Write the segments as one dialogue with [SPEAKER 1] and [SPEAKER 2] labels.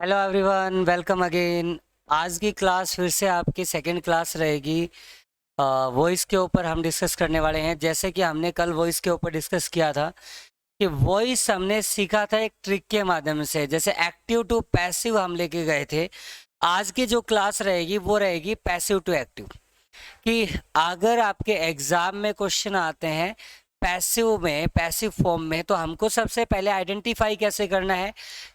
[SPEAKER 1] Hello everyone, welcome again. आज की class फिर से आपकी सेकंड क्लास रहेगी। वॉइस के ऊपर हम डिस्कस करने वाले हैं। जैसे कि हमने कल वॉइस के ऊपर डिस्कस किया था कि वॉइस हमने सीखा था एक ट्रिक के माध्यम से, जैसे एक्टिव टू पैसिव हम लेके गए थे। आज की जो क्लास रहेगी वो रहेगी पैसिव टू एक्टिव। कि अगर आपके एग्जाम में क्वेश्चन आते हैं पैसिव में, पैसिव फॉर्म में, तो हमको सबसे पहले आइडेंटिफाई कैसे करना है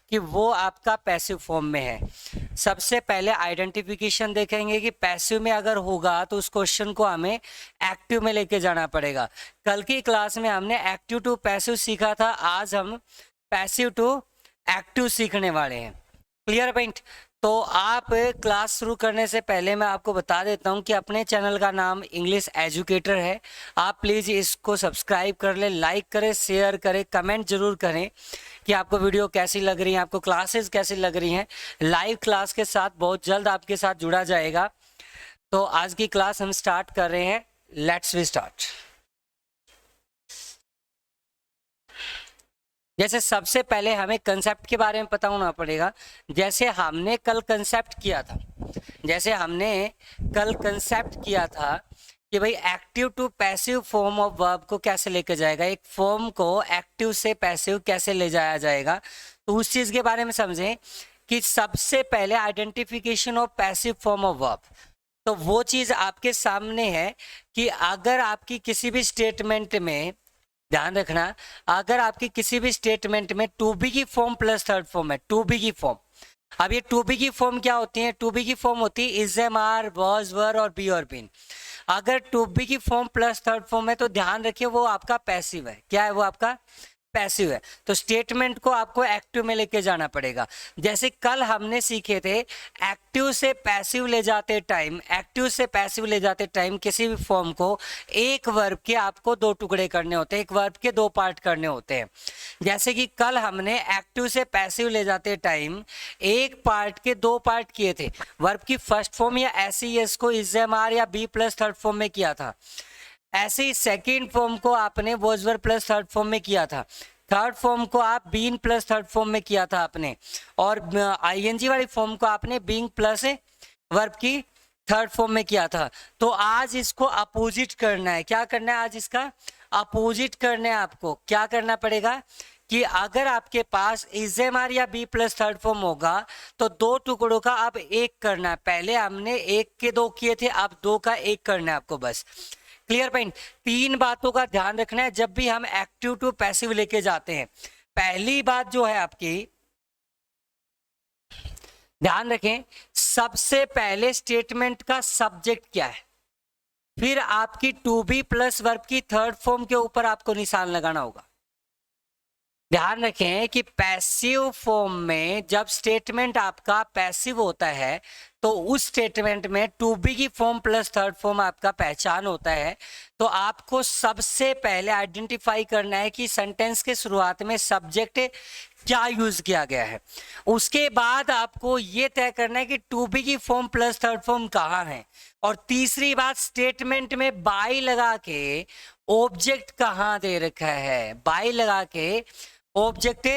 [SPEAKER 1] कि वो आपका पैसिव फॉर्म में है। सबसे पहले आइडेंटिफिकेशन देखेंगे कि पैसिव में अगर होगा तो उस क्वेश्चन को हमें एक्टिव में लेके जाना पड़ेगा। कल की क्लास में हमने एक्टिव टू पैसिव सीखा था, आज हम पैसिव टू एक्टिव सीखने वाले हैं। Clear point. तो आप क्लास शुरू करने से पहले मैं आपको बता देता हूं कि अपने चैनल का नाम इंग्लिश एजुकेटर है। आप प्लीज़ इसको सब्सक्राइब कर लें, लाइक करें, शेयर करें, कमेंट जरूर करें कि आपको वीडियो कैसी लग रही है, आपको क्लासेस कैसी लग रही हैं। लाइव क्लास के साथ बहुत जल्द आपके साथ जुड़ा जाएगा। तो आज की क्लास हम स्टार्ट कर रहे हैं। Let's we start. जैसे सबसे पहले हमें कंसेप्ट के बारे में पता होना पड़ेगा। जैसे हमने कल कंसेप्ट किया था कि भाई active to passive form of verb को कैसे लेकर जाएगा, एक फॉर्म को एक्टिव से पैसिव कैसे ले जाया जाएगा। तो उस चीज के बारे में समझें कि सबसे पहले identification of passive form of verb. तो वो चीज आपके सामने है कि अगर आपकी किसी भी स्टेटमेंट में, ध्यान रखना, अगर आपकी किसी भी स्टेटमेंट में टू बी की फॉर्म प्लस थर्ड फॉर्म है, टू बी की फॉर्म। अब ये टू बी की फॉर्म क्या होती है? टू बी की फॉर्म होती है इज, एम, आर, वॉज, वर और बी और बीन। अगर टू बी की फॉर्म प्लस थर्ड फॉर्म है तो ध्यान रखिए वो आपका पैसिव है। क्या है? वो आपका पैसिव है। तो स्टेटमेंट को आपको एक्टिव में लेके जाना पड़ेगा। जैसे कल हमने सीखे थे एक्टिव से पैसिव ले जाते टाइम किसी भी फॉर्म को एक वर्ब के आपको दो टुकड़े करने होते हैं, एक वर्ब के दो पार्ट करने होते हैं। जैसे कि कल हमने एक्टिव से पैसिव ले जाते टाइम एक पार्ट के दो पार्ट किए थे। वर्ब की फर्स्ट फॉर्म या एस को इज, एम, आर या बी प्लस थर्ड फॉर्म में किया था। ऐसे ही सेकेंड फॉर्म को आपने was were plus third form में किया था। थर्ड फॉर्म को आप बीन प्लस थर्ड फॉर्म में किया था आपने। और आईएनजी वाली फॉर्म को आपने बीइंग प्लस वर्ब की थर्ड फॉर्म में किया था। तो आज इसको अपोजिट करना है। क्या करना है? आज इसका अपोजिट करना है। आपको क्या करना पड़ेगा कि अगर आपके पास इज, एम, आर या बी प्लस थर्ड फॉर्म होगा तो दो टुकड़ों का अब एक करना है। पहले हमने एक के दो किए थे, अब दो का एक करना है आपको बस। Clear point. तीन बातों का ध्यान रखना है जब भी हम एक्टिव टू पैसिव लेके जाते हैं। पहली बात जो है आपकी, ध्यान रखें, सबसे पहले स्टेटमेंट का सब्जेक्ट क्या है, फिर आपकी टू बी प्लस वर्ब की थर्ड फॉर्म के ऊपर आपको निशान लगाना होगा। ध्यान रखें कि पैसिव फॉर्म में जब स्टेटमेंट आपका पैसिव होता है तो उस स्टेटमेंट में टू बी की फॉर्म प्लस थर्ड फॉर्म आपका पहचान होता है। तो आपको सबसे पहले आइडेंटिफाई करना है कि सेंटेंस के शुरुआत में सब्जेक्ट क्या यूज किया गया है। उसके बाद आपको ये तय करना है कि टू बी की फॉर्म प्लस थर्ड फॉर्म कहाँ है। और तीसरी बात, स्टेटमेंट में बाई लगा के ऑब्जेक्ट कहाँ दे रखा है, बाई लगा के ऑब्जेक्ट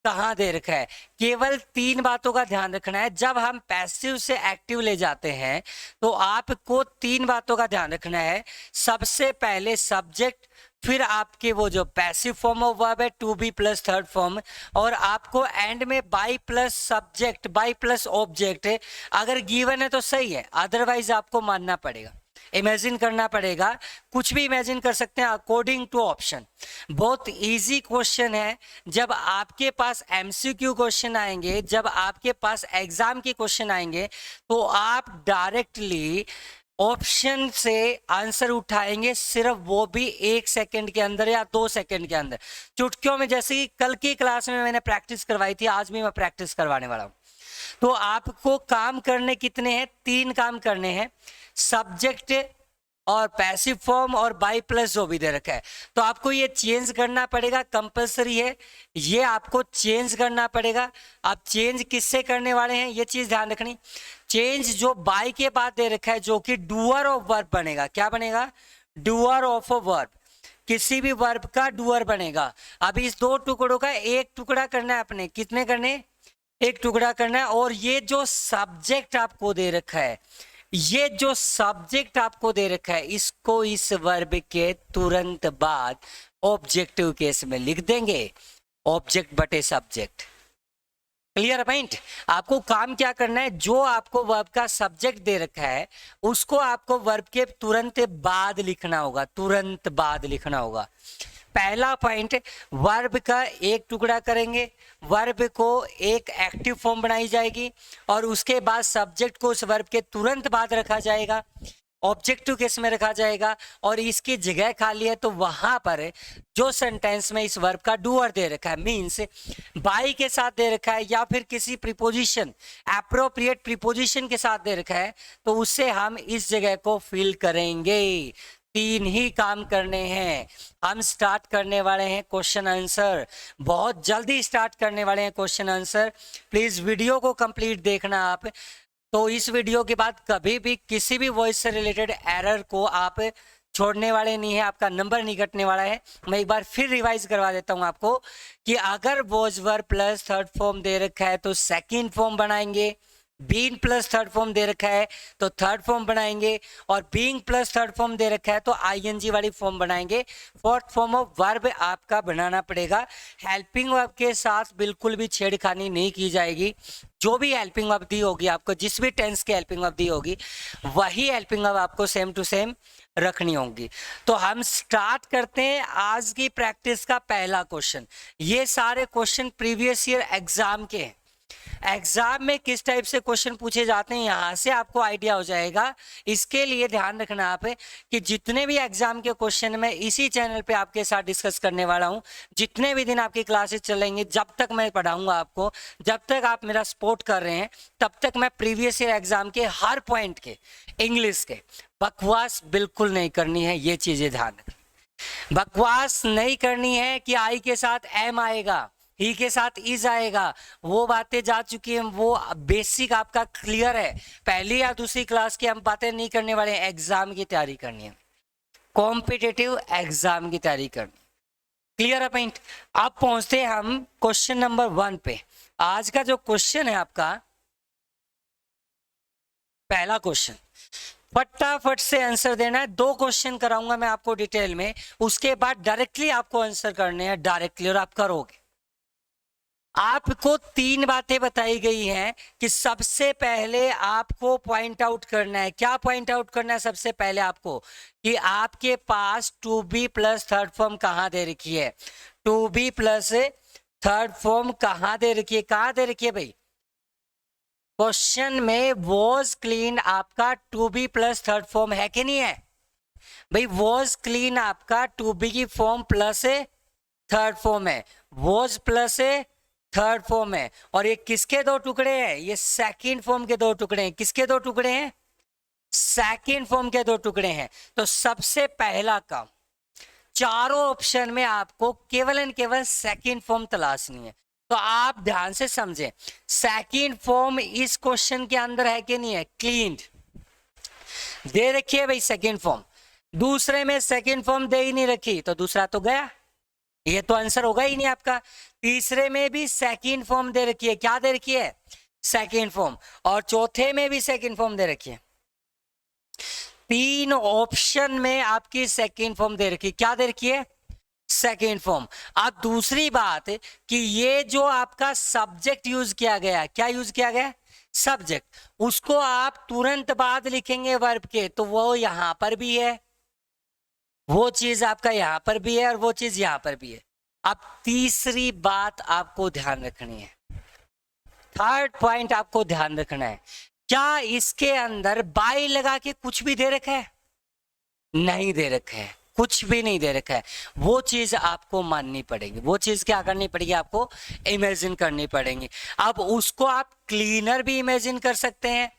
[SPEAKER 1] कहाँ दे रखा है। केवल तीन बातों का ध्यान रखना है। जब हम पैसिव से एक्टिव ले जाते हैं तो आपको तीन बातों का ध्यान रखना है। सबसे पहले सब्जेक्ट, फिर आपके वो जो पैसिव फॉर्म ऑफ वर्ब है to be plus third form, और आपको एंड में by plus subject, by plus object. अगर गिवन है तो सही है, अदरवाइज आपको मानना पड़ेगा, इमेजिन करना पड़ेगा। कुछ भी इमेजिन कर सकते हैं अकॉर्डिंग टू ऑप्शन। बहुत इजी क्वेश्चन है। जब आपके पास एमसीक्यू क्वेश्चन आएंगे, जब आपके पास एग्जाम के क्वेश्चन आएंगे तो आप डायरेक्टली ऑप्शन से आंसर उठाएंगे, सिर्फ वो भी 1 सेकंड के अंदर या 2 सेकंड के अंदर, चुटकियों में। जैसे कि कल की क्लास में मैंने प्रैक्टिस करवाई थी, आज भी मैं प्रैक्टिस करवाने वाला हूं। तो आपको काम करने कितने हैं? 3 काम करने हैं। सब्जेक्ट और पैसिव फॉर्म और बाई प्लस जो भी दे रखा है, तो आपको ये चेंज करना पड़ेगा, कंपलसरी है, ये आपको चेंज करना पड़ेगा। आप चेंज किससे करने वाले हैं ये चीज ध्यान रखनी। चेंज जो बाई के बाद दे रखा है जो कि डूअर ऑफ वर्ब बनेगा। क्या बनेगा? Doer of a verb. किसी भी वर्ब का डूअर बनेगा। अब इस दो टुकड़ों का एक टुकड़ा करना है अपने। कितने करने? एक टुकड़ा करना है। और ये जो सब्जेक्ट आपको दे रखा है, ये जो सब्जेक्ट आपको दे रखा है, इसको इस वर्ब के तुरंत बाद ऑब्जेक्टिव केस में लिख देंगे, ऑब्जेक्ट बटे सब्जेक्ट। Clear point. आपको काम क्या करना है, जो आपको वर्ब का सब्जेक्ट दे रखा है उसको आपको वर्ब के तुरंत बाद लिखना होगा, तुरंत बाद लिखना होगा। पहला पॉइंट, वर्ब का एक टुकड़ा करेंगे, वर्ब को एक एक्टिव फॉर्म बनाई जाएगी और उसके बाद सब्जेक्ट को उस वर्ब के तुरंत बाद रखा जाएगा, ऑब्जेक्टिव केस में रखा जाएगा। और इसकी जगह खाली है तो वहां पर जो सेंटेंस में इस वर्ब का डूअर दे रखा है, मींस बाई के साथ दे रखा है या फिर किसी प्रीपोजिशन, एप्रोप्रिएट प्रीपोजिशन के साथ दे रखा है, तो उससे हम इस जगह को फिल करेंगे। 3 ही काम करने हैं। हम स्टार्ट करने वाले हैं क्वेश्चन आंसर, बहुत जल्दी स्टार्ट करने वाले हैं क्वेश्चन आंसर। प्लीज वीडियो को कंप्लीट देखना आप। तो इस वीडियो के बाद कभी भी किसी भी वॉइस से रिलेटेड एरर को आप छोड़ने वाले नहीं है, आपका नंबर नहीं कटने वाला है। मैं एक बार फिर रिवाइज करवा देता हूं आपको कि अगर was verb plus third form दे रखा है तो सेकंड फॉर्म बनाएंगे, बीइंग प्लस थर्ड फॉर्म दे रखा है तो थर्ड फॉर्म बनाएंगे, और बीइंग प्लस थर्ड फॉर्म दे रखा है तो आईएनजी वाली फॉर्म बनाएंगे। फोर्थ फॉर्म ऑफ वर्ब आपका बनाना पड़ेगा। हेल्पिंग वर्ब के साथ बिल्कुल भी छेड़खानी नहीं की जाएगी। जो भी हेल्पिंग वर्ब दी होगी आपको, जिस भी टेंस की हेल्पिंग वर्ब दी होगी, वही हेल्पिंग वर्ब आपको सेम टू सेम रखनी होगी। तो हम स्टार्ट करते हैं आज की प्रैक्टिस का पहला क्वेश्चन। ये सारे क्वेश्चन प्रीवियस ईयर एग्जाम के हैं। एग्जाम में किस टाइप से क्वेश्चन पूछे जाते हैं यहां से आपको आइडिया हो जाएगा। इसके लिए ध्यान रखना आप कि जितने भी एग्जाम के क्वेश्चन मैं इसी चैनल पे आपके साथ डिस्कस करने वाला हूं, जितने भी दिन आपकी क्लासेस चलेंगे, जब तक मैं पढ़ाऊंगा आपको, जब तक आप मेरा सपोर्ट कर रहे हैं, तब तक मैं प्रीवियस ईयर एग्जाम के हर पॉइंट के, इंग्लिश के, बकवास बिल्कुल नहीं करनी है। ये चीजें ध्यान रखना, बकवास नहीं करनी है कि आई के साथ एम आएगा, ही के साथ इज आएगा, वो बातें जा चुकी हैं, वो बेसिक आपका क्लियर है। पहली या दूसरी क्लास की हम बातें नहीं करने वाले हैं। एग्जाम की तैयारी करनी है, कॉम्पिटिटिव एग्जाम की तैयारी करनी। क्लियर है पॉइंट। अब पहुंचते हैं हम क्वेश्चन नंबर 1 पे। आज का जो क्वेश्चन है आपका पहला क्वेश्चन, फटाफट से आंसर देना है। 2 क्वेश्चन कराऊंगा मैं आपको डिटेल में, उसके बाद डायरेक्टली आपको आंसर करने हैं, डायरेक्टली, और आप करोगे। आपको 3 बातें बताई गई हैं कि सबसे पहले आपको पॉइंट आउट करना है। क्या पॉइंट आउट करना है सबसे पहले आपको, कि आपके पास to be plus third form कहां दे रखी है। To be plus third form कहां दे रखी है, कहां दे रखी है भाई। क्वेश्चन में वॉज क्लीन आपका to be plus third form है कि नहीं है भाई। वॉज क्लीन आपका टू बी की फॉर्म प्लस थर्ड फॉर्म है, वॉज प्लस थर्ड फॉर्म है। और ये किसके 2 टुकड़े हैं, ये सेकंड फॉर्म के 2 टुकड़े हैं। किसके 2 टुकड़े हैं, सेकंड फॉर्म के 2 टुकड़े हैं। तो सबसे पहला काम, चारों ऑप्शन में आपको केवल एंड केवल सेकंड फॉर्म तलाशनी है। तो आप ध्यान से समझें, सेकंड फॉर्म इस क्वेश्चन के अंदर है कि नहीं है, क्लीन्ड दे रखी है भाई सेकंड फॉर्म। दूसरे में सेकंड फॉर्म दे ही नहीं रखी तो दूसरा तो गया, ये तो आंसर होगा ही नहीं आपका। तीसरे में भी सेकंड फॉर्म दे रखी है, क्या दे रखी है, सेकंड फॉर्म। और चौथे में भी सेकंड फॉर्म दे रखी है। 3 ऑप्शन में आपकी सेकंड फॉर्म दे रखी है, क्या दे रखी है, सेकंड फॉर्म। अब दूसरी बात कि ये जो आपका सब्जेक्ट यूज किया गया, क्या यूज किया गया, सब्जेक्ट, उसको आप तुरंत बाद लिखेंगे वर्ब के, तो वो यहां पर भी है, वो चीज आपका यहां पर भी है और वो चीज यहां पर भी है। अब तीसरी बात आपको ध्यान रखनी है, थर्ड पॉइंट आपको ध्यान रखना है, क्या इसके अंदर बाय लगा के कुछ भी दे रखा है, नहीं दे रखा है, कुछ भी नहीं दे रखा है। वो चीज आपको माननी पड़ेगी, वो चीज क्या करनी पड़ेगी, आपको इमेजिन करनी पड़ेगी। अब उसको आप क्लीनर भी इमेजिन कर सकते हैं,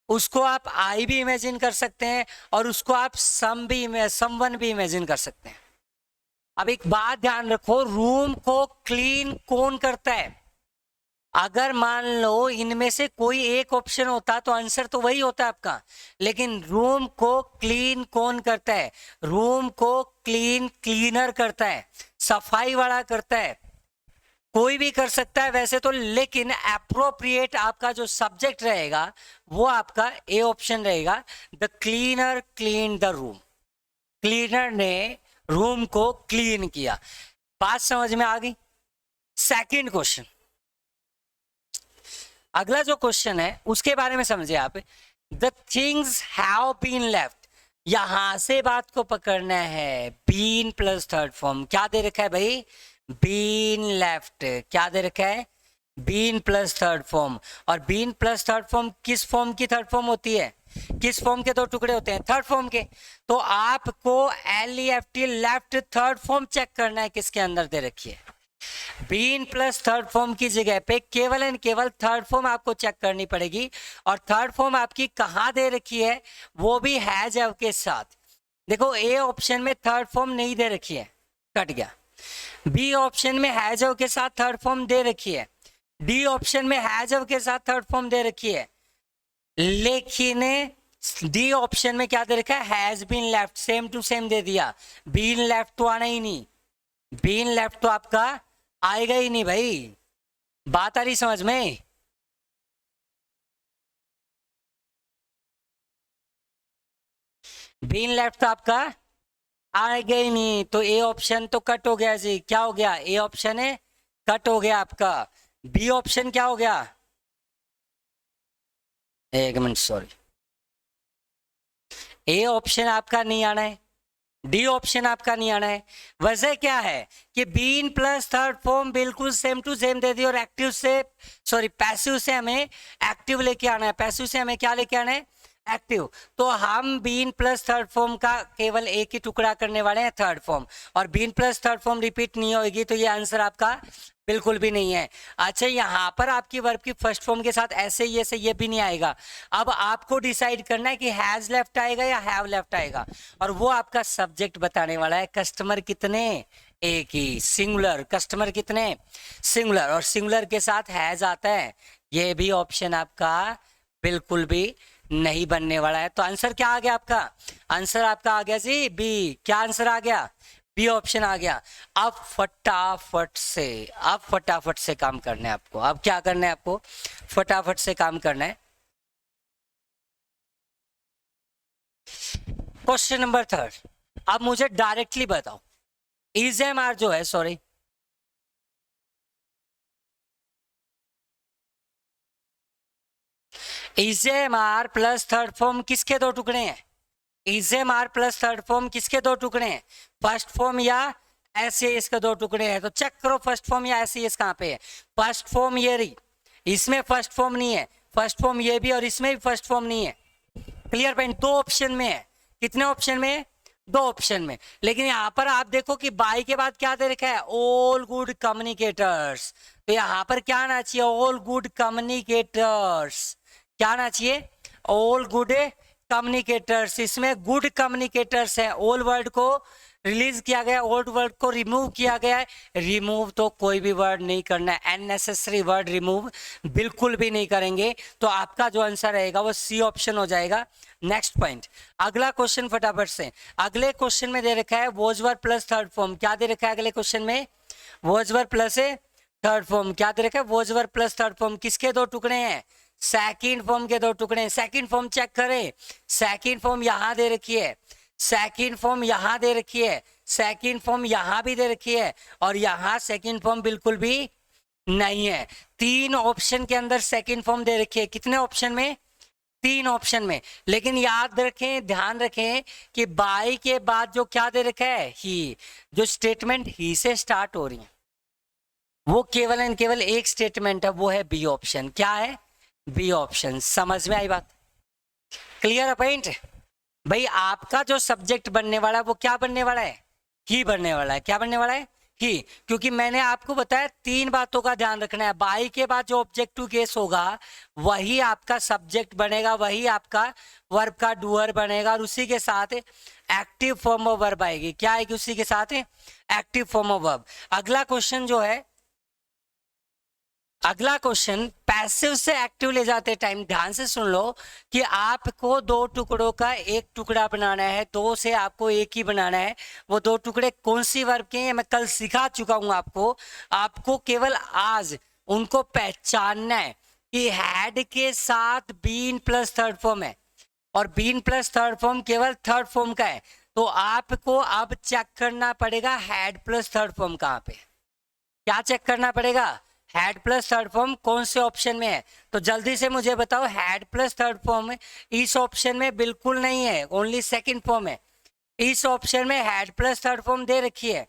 [SPEAKER 1] उसको आप आई भी इमेजिन कर सकते हैं, और उसको आप समवन भी इमेजिन कर सकते हैं। अब एक बात ध्यान रखो, रूम को क्लीन कौन करता है। अगर मान लो इनमें से कोई एक ऑप्शन होता तो आंसर तो वही होता है आपका, लेकिन रूम को क्लीन कौन करता है, रूम को क्लीनर करता है, सफाई वाला करता है। कोई भी कर सकता है वैसे तो, लेकिन अप्रोप्रिएट आपका जो सब्जेक्ट रहेगा वो आपका ए ऑप्शन रहेगा, the cleaner clean the room. Cleaner ने रूम को क्लीन किया। बात समझ में आ गई? सेकंड क्वेश्चन, अगला जो क्वेश्चन है उसके बारे में समझिए आप। The things have been left, यहां से बात को पकड़ना है। बीन प्लस थर्ड फॉर्म क्या दे रखा है भाई? Been left. क्या दे रखा है? Been plus third form. और बीन प्लस थर्ड फॉर्म किस फॉर्म की थर्ड फॉर्म होती है? किस फॉर्म के दो टुकड़े होते हैं? थर्ड फॉर्म के। तो आपको LEFT left third form check करना है, किसके अंदर दे रखी है। बीन प्लस थर्ड फॉर्म की जगह पे केवल एंड केवल थर्ड फॉर्म आपको चेक करनी पड़ेगी। और थर्ड फॉर्म आपकी कहाँ दे रखी है? वो भी हैज हैव के साथ। देखो ए ऑप्शन में थर्ड फॉर्म नहीं दे रखी है, कट गया। बी ऑप्शन में हैज हैव के साथ थर्ड फॉर्म दे रखी है। डी ऑप्शन में हैज हैव के साथ थर्ड फॉर्म दे रखी है, लेकिन डी ऑप्शन में क्या दे रखा है? Has been left, same to same दे दिया। बीन लेफ्ट तो आना ही नहीं, बीन लेफ्ट तो आपका आएगा ही नहीं भाई। बात आ रही समझ में? बीन लेफ्ट तो आपका आएगा ही नहीं, तो ए ऑप्शन तो कट हो गया जी। क्या हो गया? ए ऑप्शन है कट हो गया आपका। बी ऑप्शन क्या हो गया? एक मिनट सॉरी, ए ऑप्शन आपका नहीं आना है, डी ऑप्शन आपका नहीं आना है। वजह क्या है कि बीन प्लस थर्ड फॉर्म बिल्कुल सेम टू सेम दे दी, और एक्टिव से सॉरी पैसिव से हमें एक्टिव लेके आना है। पैसिव से हमें क्या लेके आना है? एक्टिव। तो हम बीन प्लस थर्ड फॉर्म का केवल एक ही टुकड़ा करने वाले हैं, थर्ड फॉर्म। और been plus third form repeat नहीं होगी, तो ये आंसर आपका बिल्कुल भी नहीं है। अच्छा, यहाँ पर आपकी वर्ब की फर्स्ट फॉर्म के साथ ऐसे ये भी नहीं आएगा। अब आपको डिसाइड करना है कि हैज लेफ्ट आएगा या हैव लेफ्ट आएगा, और वो आपका सब्जेक्ट बताने वाला है। कस्टमर कितने? एक ही, सिंगुलर। कस्टमर कितने? सिंगुलर। और सिंगुलर के साथ हैज आता है, ये भी ऑप्शन आपका बिल्कुल भी नहीं बनने वाला है। तो आंसर क्या आ गया आपका? आंसर आपका आ गया जी बी। क्या आंसर आ गया? बी ऑप्शन आ गया। अब फटाफट से काम करना है आपको। अब क्या करना है आपको? फटाफट से काम करना है। क्वेश्चन नंबर थर्ड, अब मुझे डायरेक्टली बताओ, इज़-एम-आर जो है, sorry is-M-are plus third form किसके दो टुकड़े हैं? इज़-एम-आर प्लस थर्ड फॉर्म किसके दो टुकड़े हैं? फर्स्ट फॉर्म या एस के दो टुकड़े हैं। तो चेक करो फर्स्ट फॉर्म या एस कहाँ पे है। फर्स्ट फॉर्म ये रही, इसमें फर्स्ट फॉर्म नहीं है। फर्स्ट फॉर्म ये भी, और इसमें भी फर्स्ट फॉर्म नहीं है। Clear point? दो ऑप्शन में है। कितने ऑप्शन में? दो ऑप्शन में। लेकिन यहाँ पर आप देखो कि बाई के बाद क्या दे रखा है? All good communicators. तो यहाँ पर क्या आना चाहिए? All good communicators. क्या आना चाहिए? All good communicators. इसमें गुड कम्युनिकेटर्स है। ओल्ड वर्ड को रिलीज किया गया, ओल्ड वर्ड को रिमूव किया गया है। रिमूव तो कोई भी वर्ड नहीं करना है, अननेसेसरी वर्ड रिमूव बिल्कुल भी नहीं करेंगे। तो आपका जो आंसर रहेगा वो सी ऑप्शन हो जाएगा। नेक्स्ट पॉइंट, अगला क्वेश्चन फटाफट से। अगले क्वेश्चन में दे रखा है was verb plus third form. क्या दे रखा है अगले क्वेश्चन में? Was verb plus third form. क्या दे रखा है? Was verb plus third form. किसके दो टुकड़े हैं? सेकंड फॉर्म के दो टुकड़े हैं। सेकंड फॉर्म चेक करें। सेकंड फॉर्म यहां दे रखी है, सेकंड फॉर्म यहां दे रखी है, सेकंड फॉर्म यहां भी दे रखी है, और यहां सेकंड फॉर्म बिल्कुल भी नहीं है। तीन ऑप्शन के अंदर सेकंड फॉर्म दे रखी है। कितने ऑप्शन में? तीन ऑप्शन में। लेकिन याद रखें, ध्यान रखें कि बाई के बाद जो क्या दे रखा है? ही। जो स्टेटमेंट ही से स्टार्ट हो रही है वो केवल एंड केवल एक स्टेटमेंट है, वो है बी ऑप्शन। क्या है? B option. समझ में आई बात? Clear point? भाई आपका जो सब्जेक्ट बनने वाला है वो क्या बनने वाला है? ही बनने वाला है। क्या बनने वाला है? ही। क्योंकि मैंने आपको बताया तीन बातों का ध्यान रखना है। बाई के बाद जो ऑब्जेक्टिव केस होगा वही आपका सब्जेक्ट बनेगा, वही आपका वर्ब का डूअर बनेगा, और उसी के साथ एक्टिव फॉर्म ऑफ वर्ब आएगी। क्या आएगी उसी के साथ? Active form of verb. अगला क्वेश्चन जो है अगला क्वेश्चन, पैसिव से एक्टिव ले जाते टाइम ध्यान से सुन लो कि आपको दो टुकड़ों का एक टुकड़ा बनाना है, दो से आपको एक ही बनाना है। वो दो टुकड़े कौन सी वर्ब के हैं मैं कल सिखा चुका हूं आपको। आपको केवल आज उनको पहचानना है कि हैड के साथ बीन प्लस थर्ड फॉर्म है और बीन प्लस थर्ड फॉर्म केवल थर्ड फॉर्म का है। तो आपको अब चेक करना पड़ेगा हैड प्लस थर्ड फॉर्म कहाँ पे, क्या चेक करना पड़ेगा, हैड प्लस थर्ड फॉर्म कौन से ऑप्शन में है। तो जल्दी से मुझे बताओ, हैड प्लस थर्ड फॉर्म इस ऑप्शन में बिल्कुल नहीं है, ओनली सेकंड फॉर्म है। इस ऑप्शन में हैड प्लस थर्ड फॉर्म दे रखी है,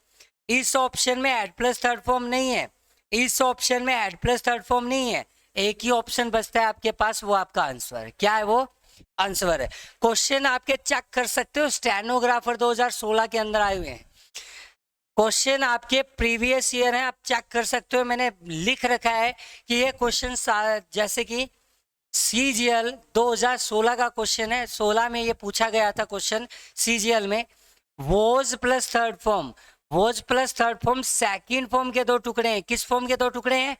[SPEAKER 1] इस ऑप्शन में हैड प्लस थर्ड फॉर्म नहीं है, इस ऑप्शन में हैड प्लस थर्ड फॉर्म नहीं है। एक ही ऑप्शन बचता है आपके पास, वो आपका आंसर है। क्या है वो आंसर है। क्वेश्चन आपके चेक कर सकते हो, स्टेनोग्राफर 2016 के अंदर आए हुए हैं। क्वेश्चन आपके प्रीवियस ईयर है, आप चेक कर सकते हो। मैंने लिख रखा है कि ये क्वेश्चन जैसे कि CGL 2016 का क्वेश्चन है, 16 में ये पूछा गया था क्वेश्चन CGL में। Was plus third form, was plus third form second form के दो टुकड़े हैं। किस फॉर्म के दो टुकड़े हैं,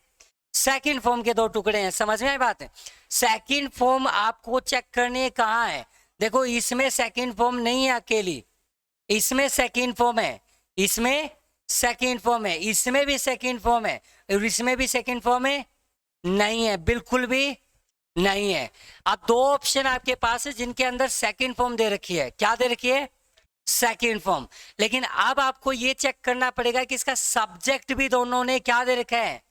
[SPEAKER 1] सेकंड फॉर्म के दो टुकड़े हैं। समझ में आई बात है। सेकंड फॉर्म आपको चेक करनी है कहाँ है। देखो इसमें सेकंड फॉर्म नहीं है अकेली, इसमें सेकंड फॉर्म है, इसमें सेकंड फॉर्म है, इसमें भी सेकंड फॉर्म है और इसमें भी सेकंड फॉर्म है, नहीं है, बिल्कुल भी नहीं है। अब दो ऑप्शन आपके पास है जिनके अंदर सेकंड फॉर्म दे रखी है। क्या दे रखी है, सेकंड फॉर्म। लेकिन अब आपको ये चेक करना पड़ेगा कि इसका सब्जेक्ट भी दोनों ने क्या दे रखा है,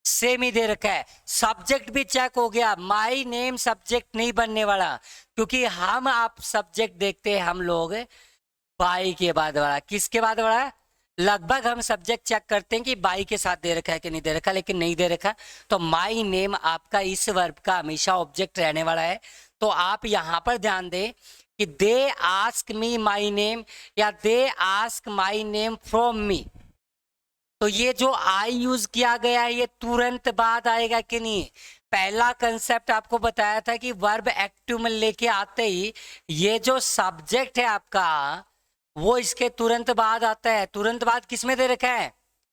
[SPEAKER 1] सेम ही दे रखा है। सब्जेक्ट भी चेक हो गया, माई नेम सब्जेक्ट नहीं बनने वाला, क्योंकि हम आप सब्जेक्ट देखते हैं हम लोग बाई के बाद वाला। किसके बाद वाला, लगभग हम सब्जेक्ट चेक करते हैं कि बाई के साथ दे रखा है कि नहीं दे रखा, लेकिन नहीं दे रखा। तो माई नेम आपका इस वर्ब का हमेशा ऑब्जेक्ट रहने वाला है। तो आप यहां पर ध्यान दें कि they ask me my name या they ask my name from me. तो ये जो आई यूज किया गया है ये तुरंत बाद आएगा कि नहीं। पहला कंसेप्ट आपको बताया था कि वर्ब एक्टिव में लेके आते ही ये जो सब्जेक्ट है आपका वो इसके तुरंत बाद आता है। तुरंत बाद किस में दे रखा है,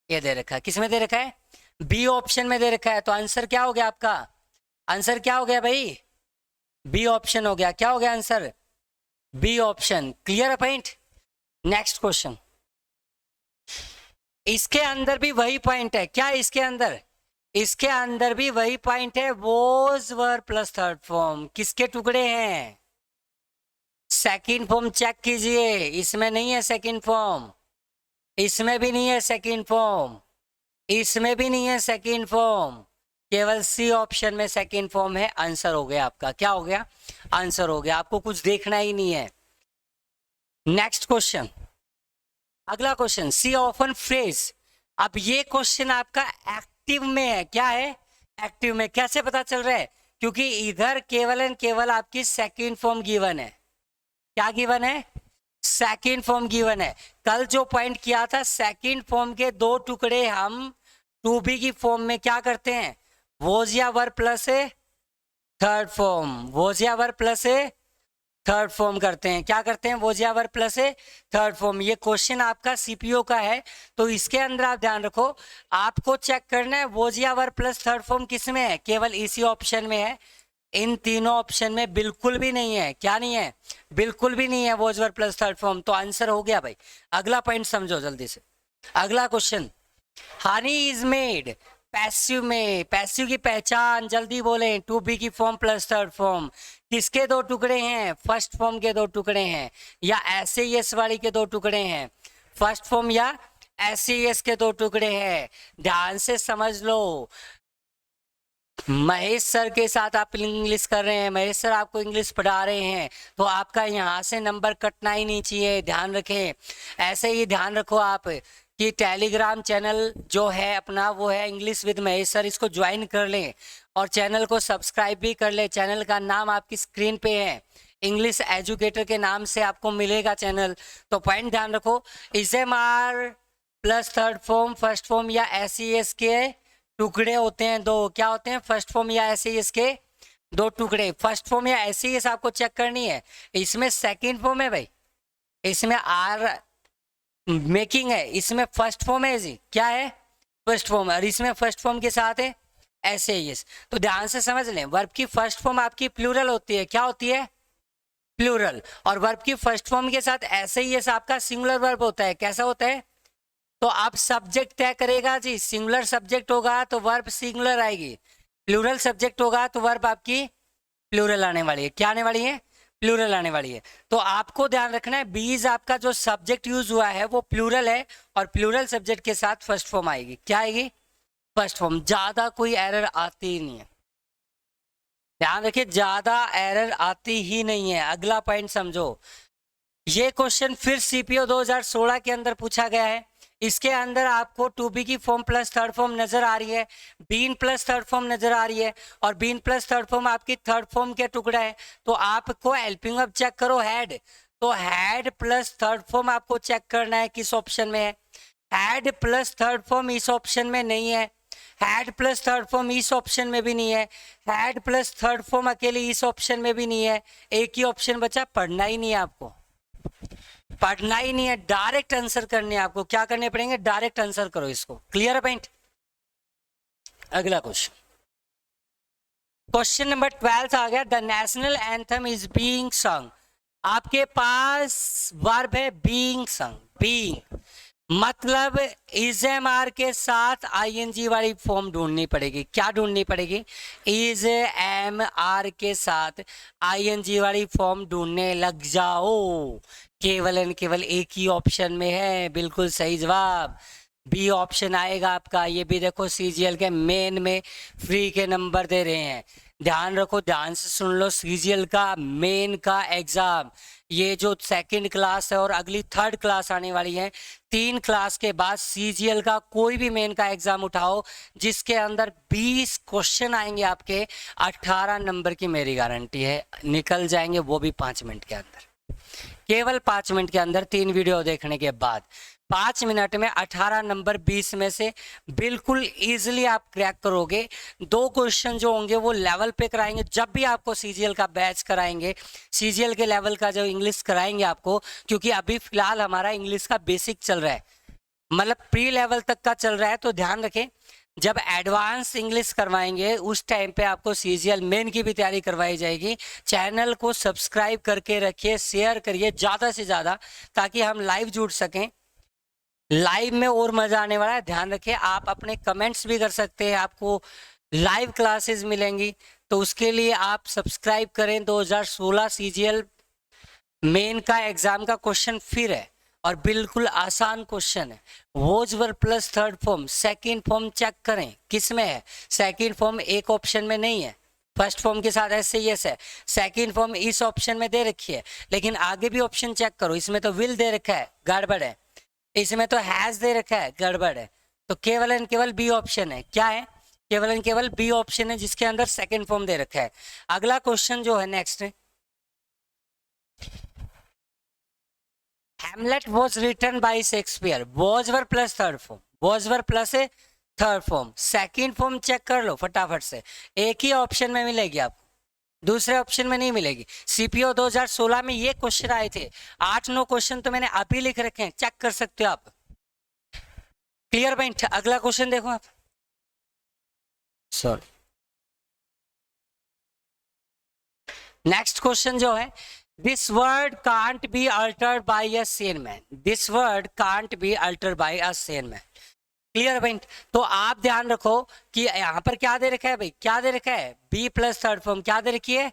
[SPEAKER 1] ये दे रखा है, किस में दे रखा है, बी ऑप्शन में दे रखा है। तो आंसर क्या हो गया आपका, आंसर क्या हो गया भाई, बी ऑप्शन हो गया। क्या हो गया आंसर, बी ऑप्शन। क्लियर है पॉइंट। नेक्स्ट क्वेश्चन, इसके अंदर भी वही पॉइंट है। क्या इसके अंदर, इसके अंदर भी वही पॉइंट है। Was were plus third form किसके टुकड़े हैं, सेकंड फॉर्म चेक कीजिए, इसमें नहीं है सेकंड फॉर्म, इसमें भी नहीं है सेकंड फॉर्म, इसमें भी नहीं है सेकंड फॉर्म, केवल सी ऑप्शन में सेकंड फॉर्म है। आंसर हो गया आपका, क्या हो गया, आंसर हो गया। आपको कुछ देखना ही नहीं है। नेक्स्ट क्वेश्चन, अगला क्वेश्चन, सी ऑफन फ्रेज। अब ये क्वेश्चन आपका एक्टिव में है। क्या है, एक्टिव में। कैसे पता चल रहा है, क्योंकि इधर केवल एंड केवल आपकी सेकंड फॉर्म गिवन है। क्या गिवन है, सेकंड फॉर्म गिवन है। कल जो पॉइंट किया था, सेकंड फॉर्म के दो टुकड़े हम टू बी की फॉर्म में क्या करते हैं, वॉज या वर प्लस है थर्ड फॉर्म, वॉज या वर प्लस है थर्ड फॉर्म करते हैं। क्या करते हैं, वॉज या वर प्लस है थर्ड फॉर्म। ये क्वेश्चन आपका सीपीओ का है, तो इसके अंदर आप ध्यान रखो, आपको चेक करना है वॉज या वर प्लस थर्ड फॉर्म किस में है, केवल इसी ऑप्शन में है। इन तीनों ऑप्शन में बिल्कुल भी नहीं है। क्या नहीं है, बिल्कुल भी नहीं है was were plus third form. तो आंसर हो गया भाई। अगला पॉइंट समझो जल्दी से। अगला question, honey is made passive में। पैसिव की पहचान जल्दी बोलें, टू बी की फॉर्म प्लस थर्ड फॉर्म। किसके दो टुकड़े हैं, फर्स्ट फॉर्म के दो टुकड़े हैं या ऐसे यस वाली के दो टुकड़े हैं, फर्स्ट फॉर्म या ऐसे यस के दो टुकड़े हैं। ध्यान से समझ लो, महेश सर के साथ आप इंग्लिश कर रहे हैं, महेश सर आपको इंग्लिश पढ़ा रहे हैं, तो आपका यहाँ से नंबर कटना ही नहीं चाहिए। ध्यान रखें, ऐसे ही ध्यान रखो आप कि टेलीग्राम चैनल जो है अपना वो है इंग्लिश विद महेश सर, इसको ज्वाइन कर लें और चैनल को सब्सक्राइब भी कर लें। चैनल का नाम आपकी स्क्रीन पे है, इंग्लिश एजुकेटर के नाम से आपको मिलेगा चैनल। तो पॉइंट ध्यान रखो, is am are plus third form first form या एस के टुकड़े होते हैं दो। क्या होते हैं, फर्स्ट फॉर्म या ऐसे इसके दो टुकड़े। फर्स्ट फॉर्म या ऐसे आपको चेक करनी है। इसमें सेकंड फॉर्म है भाई, इसमें आर मेकिंग है, इसमें फर्स्ट फॉर्म है जी, क्या है फर्स्ट फॉर्म, और इसमें फर्स्ट फॉर्म के साथ है ऐसे ही यस। तो ध्यान से समझ लें, वर्ब की फर्स्ट फॉर्म आपकी प्लूरल होती है, क्या होती है? प्लूरल। और वर्ब की फर्स्ट फॉर्म के साथ ऐसे ही यस आपका सिंगुलर वर्ब होता है, कैसा होता है? तो आप सब्जेक्ट तय करेगा जी, सिंगुलर सब्जेक्ट होगा तो वर्ब सिंगुलर आएगी, प्लूरल सब्जेक्ट होगा तो वर्ब आपकी प्लूरल आने वाली है। क्या आने वाली है? प्लूरल आने वाली है। तो आपको ध्यान रखना है, बीज आपका जो सब्जेक्ट यूज हुआ है वो प्लूरल है, और प्लूरल सब्जेक्ट के साथ फर्स्ट फॉर्म आएगी। क्या आएगी? First form. ज्यादा कोई एरर आती ही नहीं है, ध्यान रखिए, ज्यादा एरर आती ही नहीं है। अगला पॉइंट समझो, ये क्वेश्चन फिर सीपीओ 2016 के अंदर पूछा गया है। इसके अंदर आपको टू बी की फॉर्म प्लस थर्ड फॉर्म नजर आ रही है, बीन प्लस थर्ड फॉर्म नजर आ रही है, और बीन प्लस थर्ड फॉर्म आपकी थर्ड फॉर्म के टुकड़ा है। तो आपको हेल्पिंग अब चेक करो हैड, तो हैड प्लस थर्ड फॉर्म आपको चेक करना है किस ऑप्शन में है। हैड प्लस थर्ड फॉर्म इस ऑप्शन में नहीं है, हैड प्लस थर्ड फॉर्म इस ऑप्शन में भी नहीं है, हैड प्लस थर्ड फॉर्म अकेले इस ऑप्शन में भी नहीं है। एक ही ऑप्शन बचा, पढ़ना ही नहीं है आपको, पढ़ना ही नहीं है, डायरेक्ट आंसर करने आपको। क्या करने पड़ेंगे? डायरेक्ट आंसर करो इसको। क्लियर है पॉइंट? अगला क्वेश्चन, क्वेश्चन नंबर 12 आ गया, the national anthem is being sung. आपके पास वर्ब है बीइंग सung, बीइंग मतलब इज एम आर के साथ आईएनजी वाली फॉर्म ढूंढनी पड़ेगी। क्या ढूंढनी पड़ेगी? इज एम आर के साथ आईएनजी वाली फॉर्म ढूंढने लग जाओ। केवल एंड केवल एक ही ऑप्शन में है, बिल्कुल सही जवाब बी ऑप्शन आएगा आपका। ये भी देखो सीजीएल के मेन में फ्री के नंबर दे रहे हैं, ध्यान रखो, ध्यान से सुन लो। सीजीएल का मेन का एग्जाम, ये जो सेकंड क्लास है और अगली थर्ड क्लास आने वाली है, 3 क्लास के बाद सीजीएल का कोई भी मेन का एग्जाम उठाओ जिसके अंदर 20 क्वेश्चन आएंगे आपके, 18 नंबर की मेरी गारंटी है निकल जाएंगे, वो भी 5 मिनट के अंदर, केवल 5 मिनट के अंदर। 3 वीडियो देखने के बाद 5 मिनट में 18 नंबर 20 में से बिल्कुल इजीली आप क्रैक करोगे। 2 क्वेश्चन जो होंगे वो लेवल पे कराएंगे, जब भी आपको सीजीएल का बैच कराएंगे, सीजीएल के लेवल का जो इंग्लिश कराएंगे आपको, क्योंकि अभी फिलहाल हमारा इंग्लिश का बेसिक चल रहा है, मतलब प्री लेवल तक का चल रहा है। तो ध्यान रखें, जब एडवांस इंग्लिश करवाएंगे उस टाइम पे आपको सीजीएल मेन की भी तैयारी करवाई जाएगी। चैनल को सब्सक्राइब करके रखिए, शेयर करिए ज़्यादा से ज़्यादा, ताकि हम लाइव जुड़ सकें। लाइव में और मजा आने वाला है। ध्यान रखिए, आप अपने कमेंट्स भी कर सकते हैं, आपको लाइव क्लासेस मिलेंगी, तो उसके लिए आप सब्सक्राइब करें। 2016 सीजीएल मेन का एग्जाम का क्वेश्चन फिर है, और बिल्कुल आसान क्वेश्चन है। Was verb plus third form, second form check करें किस में है। सेकंड फॉर्म एक ऑप्शन में नहीं है, फर्स्ट फॉर्म के साथ ऐसे यस है। सेकंड फॉर्म इस ऑप्शन में दे रखी है, लेकिन आगे भी ऑप्शन चेक करो, इसमें तो विल दे रखा है, गड़बड़ है। इसमें तो हैज दे रखा है, गड़बड़ है। तो केवल एंड केवल बी ऑप्शन है। क्या है? केवल एंड केवल बी ऑप्शन है, जिसके अंदर सेकंड फॉर्म दे रखा है। अगला क्वेश्चन जो है नेक्स्ट है, Hamlet was written by Shakespeare. Was verb plus third form. Was verb plus a third form. Second form check कर लो फटाफट से, एक ही ऑप्शन में मिलेगी आपको, दूसरे ऑप्शन में नहीं मिलेगी। सीपीओ 2016 में ये क्वेश्चन आए थे, 8-9 क्वेश्चन तो मैंने अभी लिख रखे हैं, चेक कर सकते हो आप। Clear point? अगला क्वेश्चन देखो आप, सॉरी नेक्स्ट क्वेश्चन जो है, this word can't be altered by a sane man. This word can't be altered by a sane man. Clear point? तो आप ध्यान रखो कि यहाँ पर क्या दे रखा है भाई, क्या दे रखा है? B plus third form. क्या दे रखी है?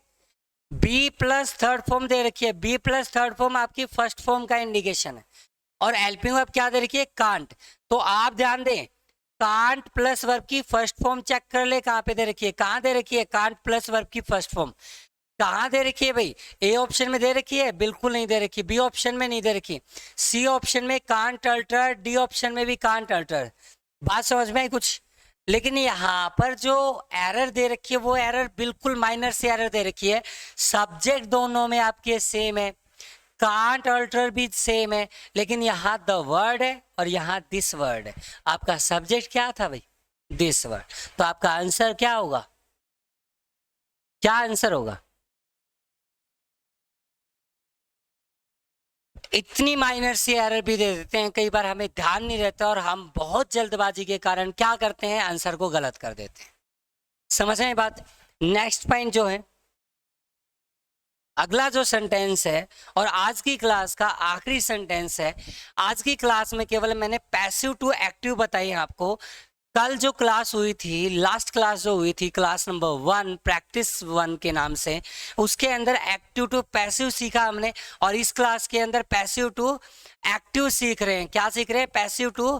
[SPEAKER 1] बी प्लस थर्ड फॉर्म दे रखी है। बी प्लस थर्ड फॉर्म आपकी फर्स्ट फॉर्म का इंडिकेशन है, और हेल्पिंग वर्ब क्या दे रखी है? कांट। तो आप ध्यान दें, कांट प्लस वर्ब की फर्स्ट फॉर्म चेक कर ले, कहाँ पे दे रखी है? कहाँ दे रखी है कांट प्लस वर्ब की फर्स्ट फॉर्म? कहाँ दे रखी है भाई? ए ऑप्शन में दे रखी है? बिल्कुल नहीं दे रखी। बी ऑप्शन में नहीं दे रखी। सी ऑप्शन में कांट अल्टर, डी ऑप्शन में भी कांट अल्टर। बात समझ में आई कुछ? लेकिन यहाँ पर जो एरर दे रखी है वो एरर बिल्कुल माइनर से एरर दे रखी है। सब्जेक्ट दोनों में आपके सेम है, कांट अल्टर भी सेम है, लेकिन यहाँ द वर्ड है और यहाँ दिस वर्ड है। आपका सब्जेक्ट क्या था भाई? This word. तो आपका आंसर क्या होगा? क्या आंसर होगा? इतनी माइनर सी एरर भी दे देते हैं, कई बार हमें ध्यान नहीं रहता और हम बहुत जल्दबाजी के कारण क्या करते हैं, आंसर को गलत कर देते हैं। समझ रहे हैं बात। नेक्स्ट पॉइंट जो है, अगला जो सेंटेंस है और आज की क्लास का आखिरी सेंटेंस है। आज की क्लास में केवल मैंने पैसिव टू एक्टिव बताई आपको। कल जो क्लास हुई थी, लास्ट क्लास जो हुई थी, क्लास नंबर 1 प्रैक्टिस 1 के नाम से, उसके अंदर एक्टिव टू पैसिव सीखा हमने, और इस क्लास के अंदर पैसिव टू एक्टिव सीख रहे हैं। क्या सीख रहे हैं? पैसिव टू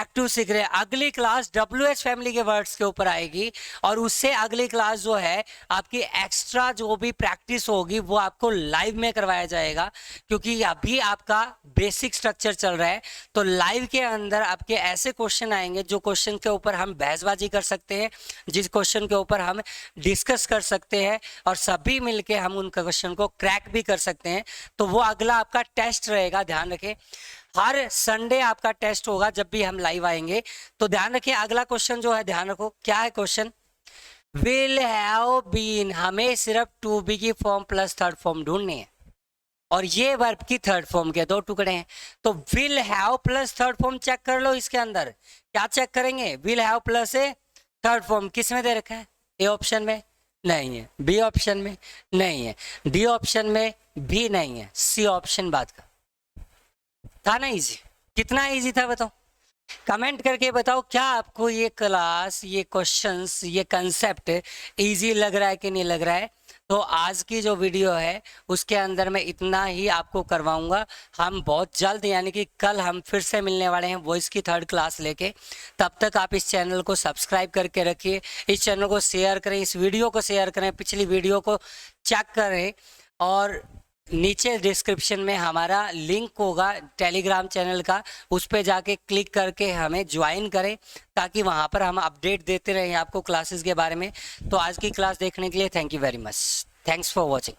[SPEAKER 1] एक्टिव सीख रहे हैं। अगली क्लास WH फैमिली के वर्ड्स के ऊपर आएगी, और उससे अगली क्लास जो है आपकी एक्स्ट्रा जो भी प्रैक्टिस होगी वो आपको लाइव में करवाया जाएगा, क्योंकि अभी आपका बेसिक स्ट्रक्चर चल रहा है। तो लाइव के अंदर आपके ऐसे क्वेश्चन आएंगे जो क्वेश्चन के ऊपर हम बहसबाजी कर सकते हैं, जिस क्वेश्चन के ऊपर हम डिस्कस कर सकते हैं, और सभी मिलके हम उन क्वेश्चन को क्रैक भी कर सकते हैं। तो वो अगला आपका टेस्ट रहेगा, ध्यान रखें। हर संडे आपका टेस्ट होगा जब भी हम लाइव आएंगे। तो ध्यान रखें, अगला क्वेश्चन जो है, ध्यान रखो क्या है क्वेश्चन। विल हैव बीन, हमें सिर्फ टू बी की फॉर्म प्लस थर्ड फॉर्म ढूंढनी है, और ये वर्ब की थर्ड फॉर्म के दो टुकड़े हैं। तो will have plus third form check कर लो। इसके अंदर क्या चेक करेंगे? Will have plus a third form किस में दे रखा है? ए ऑप्शन में नहीं है, बी ऑप्शन में नहीं है, डी ऑप्शन में भी नहीं है, सी ऑप्शन बाद का था ना। इजी, कितना इजी था बताओ? कमेंट करके बताओ, क्या आपको ये क्लास, ये क्वेश्चंस, ये कंसेप्ट इजी लग रहा है कि नहीं लग रहा है? तो आज की जो वीडियो है उसके अंदर मैं इतना ही आपको करवाऊंगा। हम बहुत जल्द, यानी कि कल हम फिर से मिलने वाले हैं वॉइस की थर्ड क्लास लेके। तब तक आप इस चैनल को सब्सक्राइब करके रखिए, इस चैनल को शेयर करें, इस वीडियो को शेयर करें, पिछली वीडियो को चेक करें, और नीचे डिस्क्रिप्शन में हमारा लिंक होगा टेलीग्राम चैनल का, उस पर जाके क्लिक करके हमें ज्वाइन करें, ताकि वहाँ पर हम अपडेट देते रहें आपको क्लासेस के बारे में। तो आज की क्लास देखने के लिए thank you very much. Thanks for watching.